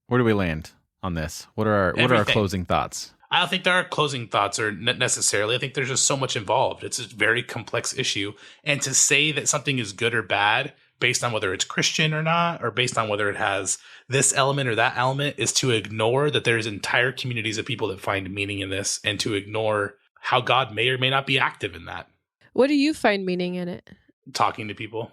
where do we land on this? What are our closing thoughts? I don't think there are closing thoughts or necessarily. I think there's just so much involved. It's a very complex issue. And to say that something is good or bad based on whether it's Christian or not, or based on whether it has this element or that element, is to ignore that there's entire communities of people that find meaning in this, and to ignore how God may or may not be active in that. What do you find meaning in it? Talking to people.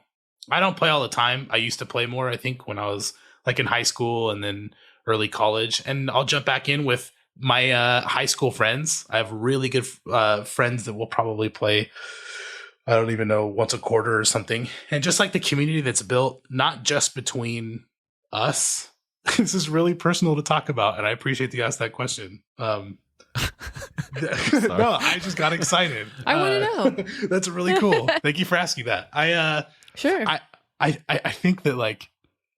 I don't play all the time. I used to play more, I think, when I was like in high school and then early college. And I'll jump back in with my high school friends. I have really good friends that will probably play, I don't even know, once a quarter or something. And just like the community that's built, not just between us. This is really personal to talk about, and I appreciate you asked that question. No, I just got excited. I want to know. That's really cool. Thank you for asking that. Sure. I think that like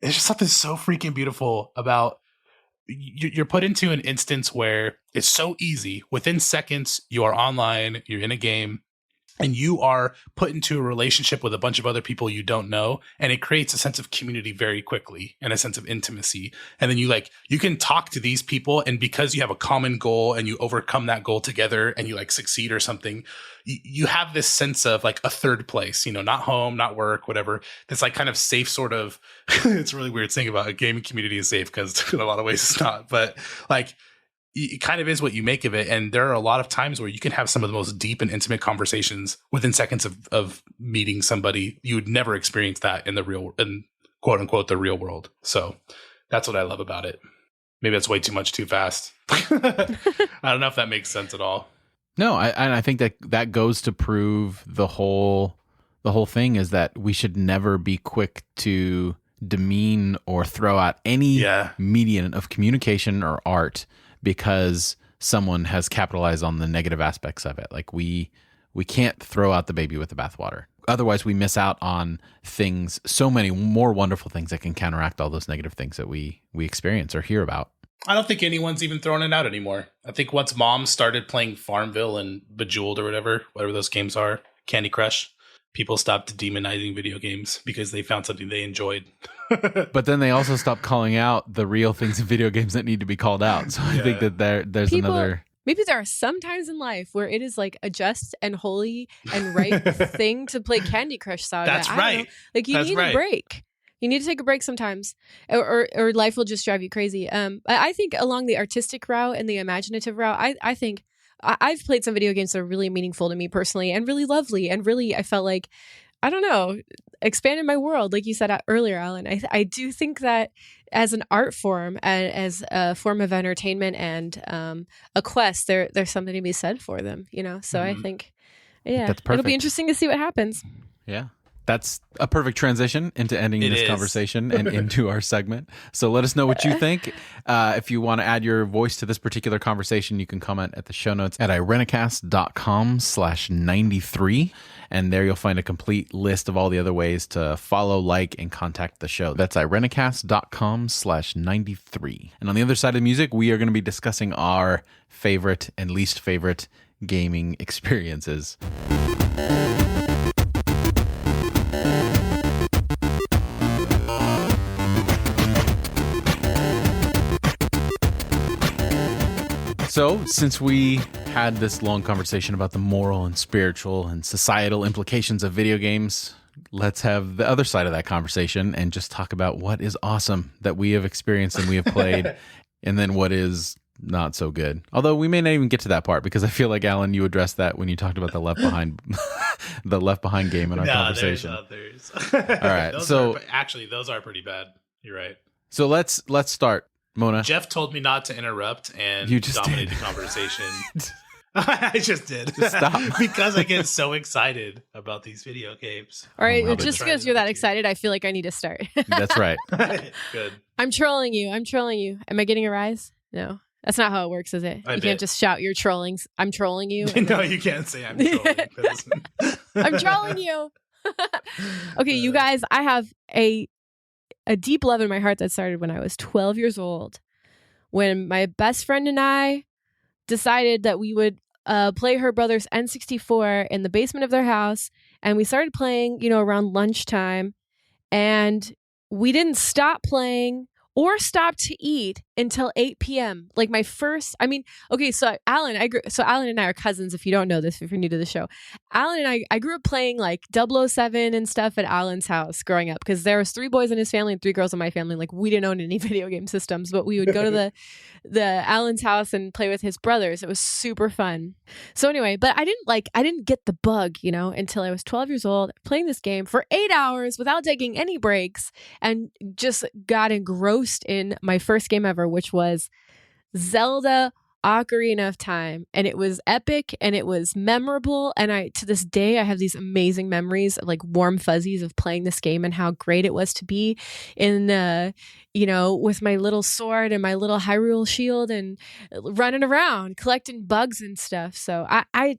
it's just something so freaking beautiful about you're put into an instance where it's so easy. Within seconds, you are online, you're in a game, and you are put into a relationship with a bunch of other people you don't know. And it creates a sense of community very quickly and a sense of intimacy. And then you can talk to these people, and because you have a common goal and you overcome that goal together and you like succeed or something, you have this sense of like a third place, not home, not work, whatever. That's like kind of safe sort of, it's a really weird thing about a gaming community is safe, because in a lot of ways it's not, but like, it kind of is what you make of it. And there are a lot of times where you can have some of the most deep and intimate conversations within seconds of meeting somebody. You would never experience that in quote unquote, the real world. So that's what I love about it. Maybe that's way too much too fast. I don't know if that makes sense at all. No, I think that goes to prove the whole thing is that we should never be quick to demean or throw out any medium of communication or art because someone has capitalized on the negative aspects of it. Like we can't throw out the baby with the bathwater. Otherwise, we miss out on things, so many more wonderful things that can counteract all those negative things that we experience or hear about. I don't think anyone's even throwing it out anymore. I think once moms started playing Farmville and Bejeweled or whatever those games are, Candy Crush, people stopped demonizing video games because they found something they enjoyed. But then they also stopped calling out the real things in video games that need to be called out. So I think that there's another... Maybe there are some times in life where it is like a just and holy and right thing to play Candy Crush Saga. That's right. Like you need a break. You need to take a break sometimes, or life will just drive you crazy. I think along the artistic route and the imaginative route, I think I've played some video games that are really meaningful to me personally and really lovely, and really I felt like, I don't know, expanded my world, like you said earlier, Alan. I do think that as an art form and as a form of entertainment and a quest, there's something to be said for them, you know. So I think, that's perfect. It'll be interesting to see what happens. Yeah. That's a perfect transition into ending this conversation and into our segment. So let us know what you think. If you want to add your voice to this particular conversation, you can comment at the show notes at irenicast.com/93. And there you'll find a complete list of all the other ways to follow, like, and contact the show. That's irenicast.com/93. And on the other side of the music, we are going to be discussing our favorite and least favorite gaming experiences. So, since we had this long conversation about the moral and spiritual and societal implications of video games, let's have the other side of that conversation and just talk about what is awesome that we have experienced and we have played, and then what is not so good. Although we may not even get to that part, because I feel like, Alan, you addressed that when you talked about the Left Behind the Left Behind game in our conversation. There's All right. those are pretty bad. You're right. So let's start. Mona. Jeff told me not to interrupt and you just dominate the conversation. I just did. Just stop. Because I get so excited about these video games. All right, just because you're that excited, I feel like I need to start. That's right. Good. I'm trolling you. Am I getting a rise? No. That's not how it works, is it? You can't just shout your trollings. I'm trolling you. No, you can't say I'm trolling. I'm trolling you. Okay, you guys, I have a deep love in my heart that started when I was 12 years old, when my best friend and I decided that we would play her brother's N64 in the basement of their house. And we started playing, around lunchtime. And we didn't stop playing or stop to eat until 8 p.m. Like my first, so Alan and I are cousins, if you don't know this, if you're new to the show. Alan and I grew up playing like 007 and stuff at Alan's house growing up, because there was 3 boys in his family and 3 girls in my family. Like we didn't own any video game systems, but we would go to the Alan's house and play with his brothers. It was super fun. So anyway, but I didn't get the bug, until I was 12 years old, playing this game for 8 hours without taking any breaks, and just got engrossed in my first game ever, which was Zelda Ocarina of Time. And it was epic and it was memorable. And to this day, I have these amazing memories of like warm fuzzies of playing this game and how great it was to be in, with my little sword and my little Hyrule shield and running around collecting bugs and stuff. So I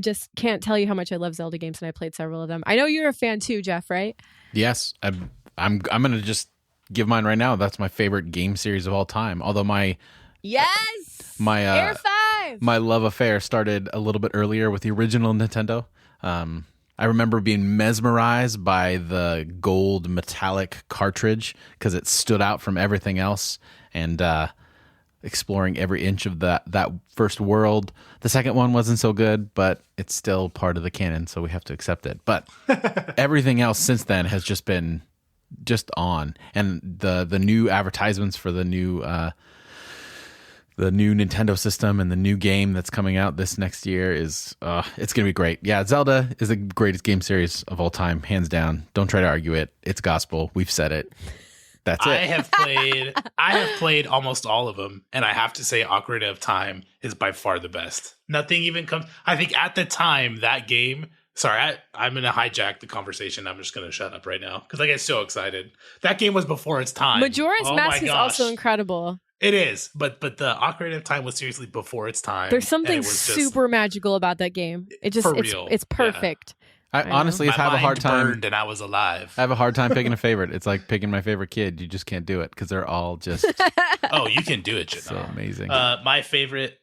just can't tell you how much I love Zelda games, and I played several of them. I know you're a fan too, Jeff, right? Yes. I'm going to just give mine right now. That's my favorite game series of all time. Although my Air 5, my love affair started a little bit earlier with the original Nintendo. I remember being mesmerized by the gold metallic cartridge because it stood out from everything else, and exploring every inch of that first world. The second one wasn't so good, but it's still part of the canon, so we have to accept it. But everything else since then has just been on, and the new advertisements for the new Nintendo system and the new game that's coming out this next year is it's gonna be great. Yeah, Zelda is the greatest game series of all time, hands down. Don't try to argue it. It's gospel. We've said it. That's it. I have played almost all of them, and I have to say Ocarina of Time is by far the best. Nothing even comes. I think at the time that game Sorry, I'm going to hijack the conversation. I'm just going to shut up right now because I get so excited. That game was before its time. Majora's Mask is gosh. also incredible. It is, but the Ocarina of Time was seriously before its time. There's something super magical about that game. It just for real. It's perfect. I honestly have a hard time. Burned and I was alive. I have a hard time picking a favorite. It's like picking my favorite kid. You just can't do it because they're all just. Oh, you can do it. So amazing. My favorite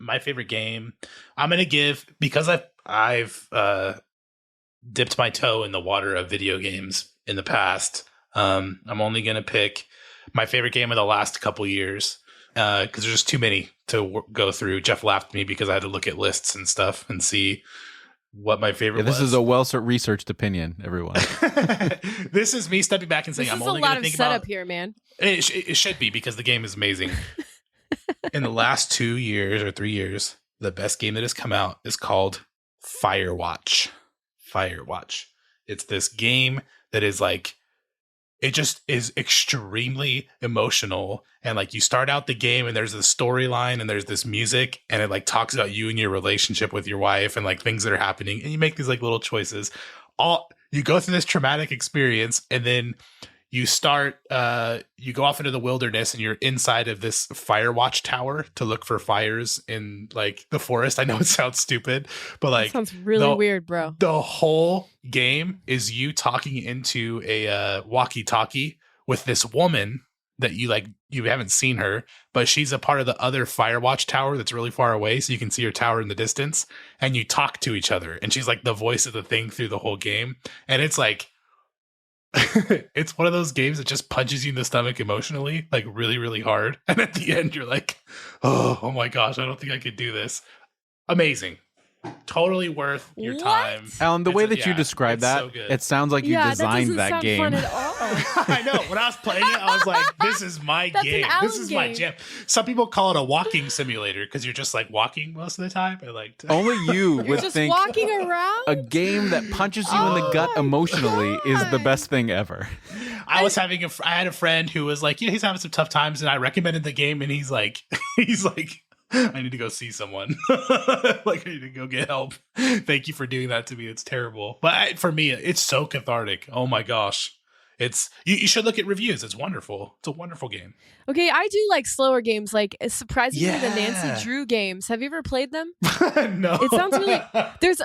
game. I'm gonna give because I've dipped my toe in the water of video games in the past. I'm only gonna pick my favorite game of the last couple years because there's just too many to go through. Jeff laughed at me because I had to look at lists and stuff and see what my favorite was. This is a well-researched opinion, everyone. This is me stepping back and saying I'm only going to think about... This is a lot of setup here, man. It should be because the game is amazing. In the last 2 years or 3 years, the best game that has come out is called Firewatch. Firewatch. It's this game that is like... It just is extremely emotional. And like you start out the game and there's this storyline and there's this music and it like talks about you and your relationship with your wife and like things that are happening. And you make these like little choices. You go through this traumatic experience and then you you go off into the wilderness and you're inside of this Firewatch tower to look for fires in like the forest. I know it sounds stupid, but like that sounds really weird, bro. The whole game is you talking into a walkie-talkie with this woman that you haven't seen her, but she's a part of the other Firewatch tower that's really far away, so you can see her tower in the distance, and you talk to each other, and she's like the voice of the thing through the whole game, and it's like it's one of those games that just punches you in the stomach emotionally, like really, really hard. And at the end, you're like, oh my gosh, I don't think I could do this. Amazing. Totally worth your time. Alan, the way that you describe that, so it sounds like you designed that game. Fun at all. I know. When I was playing it, I was like, this is my game. This is my jam. Some people call it a walking simulator because you're just like walking most of the time. Only you would just think walking around? A game that punches you in the gut emotionally is the best thing ever. I had a friend who was like, he's having some tough times, and I recommended the game, and he's like, I need to go see someone. Like, I need to go get help. Thank you for doing that to me. It's terrible. But for me, it's so cathartic. Oh my gosh. You should look at reviews. It's wonderful. It's a wonderful game. Okay, I do like slower games, like surprisingly the Nancy Drew games. Have you ever played them? No. It sounds really there's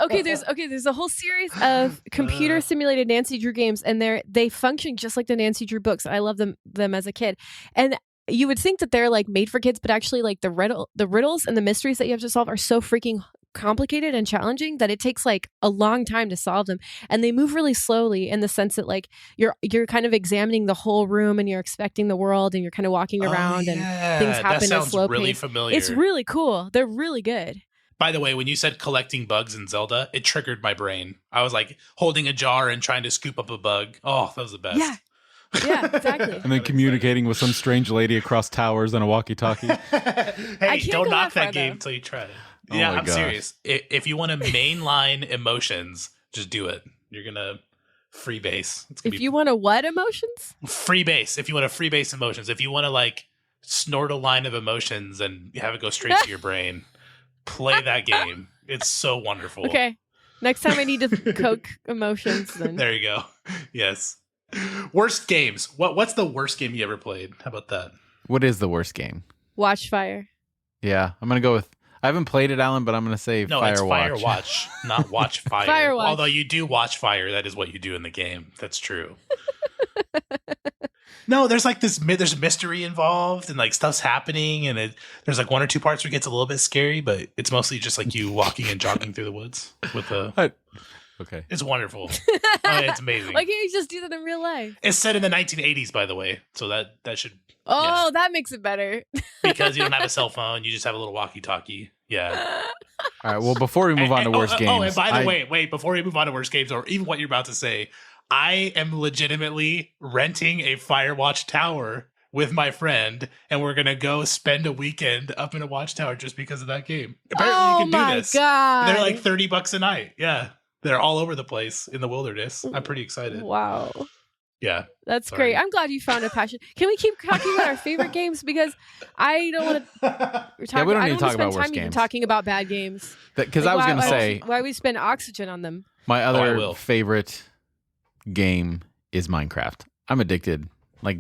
a whole series of computer simulated Nancy Drew games, and they function just like the Nancy Drew books. I love them as a kid. And you would think that they're like made for kids, but actually like the riddles and the mysteries that you have to solve are so freaking complicated and challenging that it takes like a long time to solve them. And they move really slowly in the sense that like you're kind of examining the whole room and you're expecting the world and you're kind of walking around and things happen at slow really pace. Familiar. It's really cool. They're really good. By the way, when you said collecting bugs in Zelda, it triggered my brain. I was like holding a jar and trying to scoop up a bug. Oh, that was the best. Yeah, exactly. And then communicating with some strange lady across towers on a walkie-talkie. Hey, don't knock that game until you try it. Oh yeah, I'm serious. If you want to mainline emotions, just do it. You're going to freebase. If you want to what emotions? Freebase. If you want to freebase emotions. If you want to like snort a line of emotions and have it go straight to your brain, play that game. It's so wonderful. Okay. Next time I need to coke emotions. Then. There you go. Yes. Worst games. What's the worst game you ever played? How about that? What is the worst game? Watchfire. Yeah, I'm going to go with... I haven't played it, Alan, but I'm going to say no, Firewatch. It's Firewatch, not Watch Fire. Firewatch. Although you do watch fire. That is what you do in the game. That's true. No, there's like there's mystery involved and like stuff's happening and there's like one or two parts where it gets a little bit scary, but it's mostly just like you walking and jogging through the woods with a... Okay. It's wonderful. It's amazing. Why can't you just do that in real life? It's set in the 1980s, by the way. So that should... Oh, that makes it better. Because you don't have a cell phone. You just have a little walkie-talkie. Yeah. All right. Well, before we move on to worst games... Oh, and by the way, wait. Before we move on to worst games, or even what you're about to say, I am legitimately renting a Firewatch tower with my friend, and we're going to go spend a weekend up in a watchtower just because of that game. Apparently you can do this. Oh, my God. They're like $30 a night. Yeah. They're all over the place in the wilderness. I'm pretty excited. Wow. Yeah. That's great. I'm glad you found a passion. Can we keep talking about our favorite games? Because I don't want to... Yeah, we don't need to talk about worst games. Talking about bad games. Because I was going to say... Why we spend oxygen on them. My I other will. favorite game is Minecraft. I'm addicted, like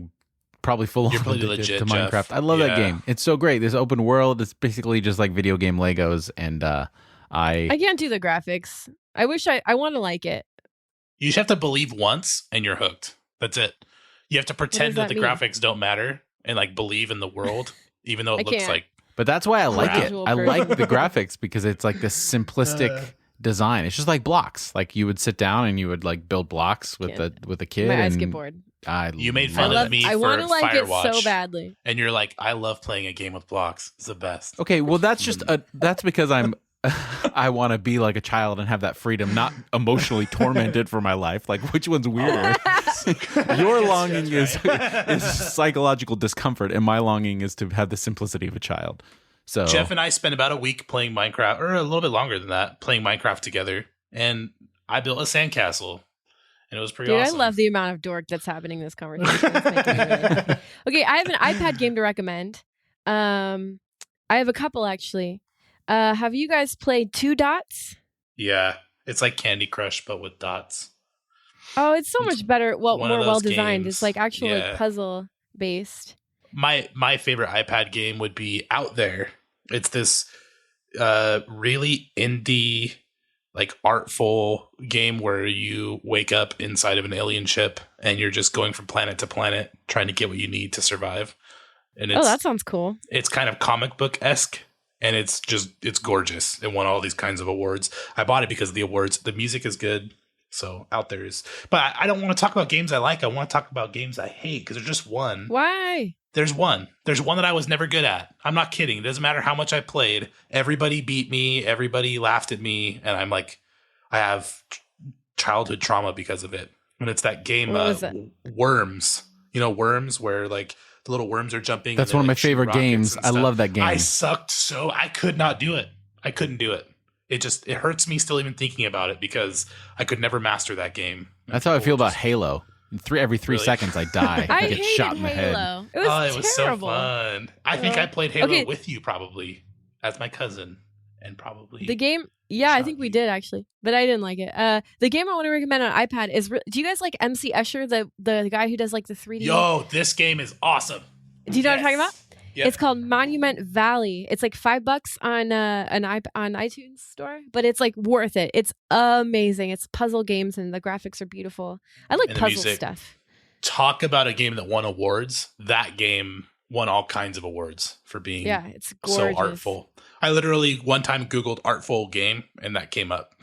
probably full You're on pretty addicted legit, to Jeff. Minecraft. I love that Yeah. game. It's so great. This open world. It's basically just like video game Legos, and I can't do the graphics. I wish I want to like it. You just have to believe once and you're hooked. That's it. You have to pretend that that the mean? graphics don't matter and like believe in the world, even though I it looks can't. like But that's why I like it. Visual I like person. the graphics because it's like this simplistic design. It's just like blocks. Like you would sit down and you would like build blocks with a kid. My eyes and get bored. You made love fun it. of me I for want to like it Firewatch, so badly. and you're like, I love playing a game with blocks. It's the best. Okay, well that's that's because I want to be like a child and have that freedom, not emotionally tormented for my life. Like which one's weirder? Your longing is psychological discomfort, and my longing is to have the simplicity of a child. So Jeff and I spent about a week playing Minecraft, or a little bit longer than that, playing Minecraft together, and I built a sandcastle, and it was pretty Dude, awesome. I love the amount of dork that's happening in this conversation. It's making me really- Okay, I have an iPad game to recommend. I have a couple actually. Have you guys played Two Dots? Yeah, it's like Candy Crush, but with dots. Oh, it's so much better. Well, one more of well those designed. games. It's like actual Yeah. like puzzle based. My favorite iPad game would be Out There. It's this really indie, like artful game where you wake up inside of an alien ship and you're just going from planet to planet trying to get what you need to survive. And Oh, that sounds cool. it's kind of comic book-esque, and it's gorgeous. It won all these kinds of awards. I bought it because of the awards. The music is good. So Out There is, but I don't want to talk about games I like. I want to talk about games I hate because there's just one. Why? There's one that I was never good at. I'm not kidding. It doesn't matter how much I played. Everybody beat me. Everybody laughed at me. And I'm like, I have childhood trauma because of it. And it's that game, What was it? Worms. You know, Worms, where like the little worms are jumping. that's and they, one of my like, shoot favorite rockets games. and I stuff. love that game. I sucked so I could not do it. I couldn't do it. It hurts me still even thinking about it because I could never master that game. That's how I feel about Halo. Every 3 Really? seconds I die. I I get hated shot in the head. Halo. It was It was terrible. so fun. I think I played Halo Okay. with you probably as my cousin, and probably The game, yeah, I think we did actually, but I didn't like it. The game I want to recommend on iPad is. Do you guys like MC Escher, the guy who does like the 3D? Yo, this game is awesome. Do you know what I'm talking about? Yep. It's called Monument Valley. It's like $5 on on iTunes store, but it's like worth it. It's amazing. It's puzzle games and the graphics are beautiful. I like And the puzzle music. stuff. Talk about a game that won awards. That game won all kinds of awards for being Yeah, it's so gorgeous. artful. I literally one time Googled artful game and that came up.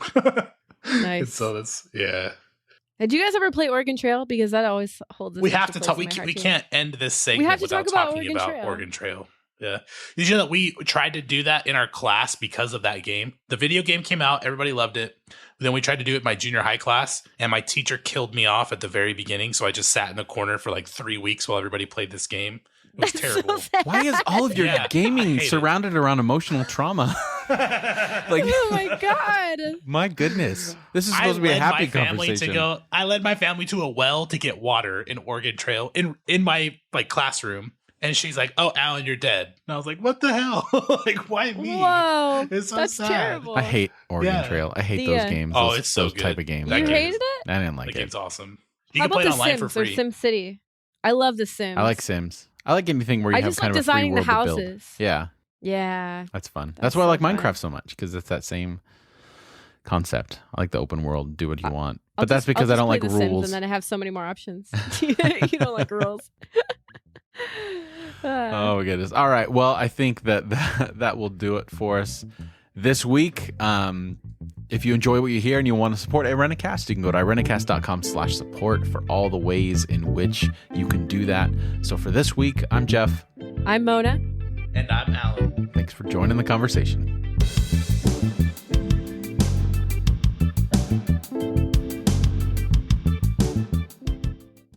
Nice. So that's Did you guys ever play Oregon Trail? Because that always holds. We have to talk. We can't end this segment have to without talk about talking Oregon about Trail. Oregon Trail. Yeah. Did you know that we tried to do that in our class because of that game? The video game came out. Everybody loved it. Then we tried to do it in my junior high class, and my teacher killed me off at the very beginning. So I just sat in a corner for like 3 weeks while everybody played this game. It was terrible. Why is all of your Yeah, I gaming hate it. surrounded around emotional trauma? Like, Oh my god! my goodness. This is supposed to be a happy conversation. I led my family to a well to get water in Oregon Trail in my like classroom. And she's like, "Oh, Alan, you're dead." And I was like, "What the hell? Like, why me?" Whoa, It's so that's sad. terrible. I hate Oregon Yeah. Trail. I hate The, those games. Oh, those, it's so those type good. of games. That You game hated is- it? I didn't That like it. game's awesome. You How can about play it the online Sims for or free. Sim City? I love the Sims. I like Sims. I like anything where you I have just kind like of a free designing the world to build. houses. Yeah, Yeah. that's fun. That's That's why I so like fun. Minecraft so much because it's that same concept. I like the open world, do what you want. I'll But that's just- because I'll I don't just like play the Sims rules. and then I have so many more options. You don't like rules. Oh my goodness. All right. Well, I think that will do it for us this week. If you enjoy what you hear and you want to support Irenicast, you can go to irenicast.com/support for all the ways in which you can do that. So for this week, I'm Jeff. I'm Mona. And I'm Alan. Thanks for joining the conversation.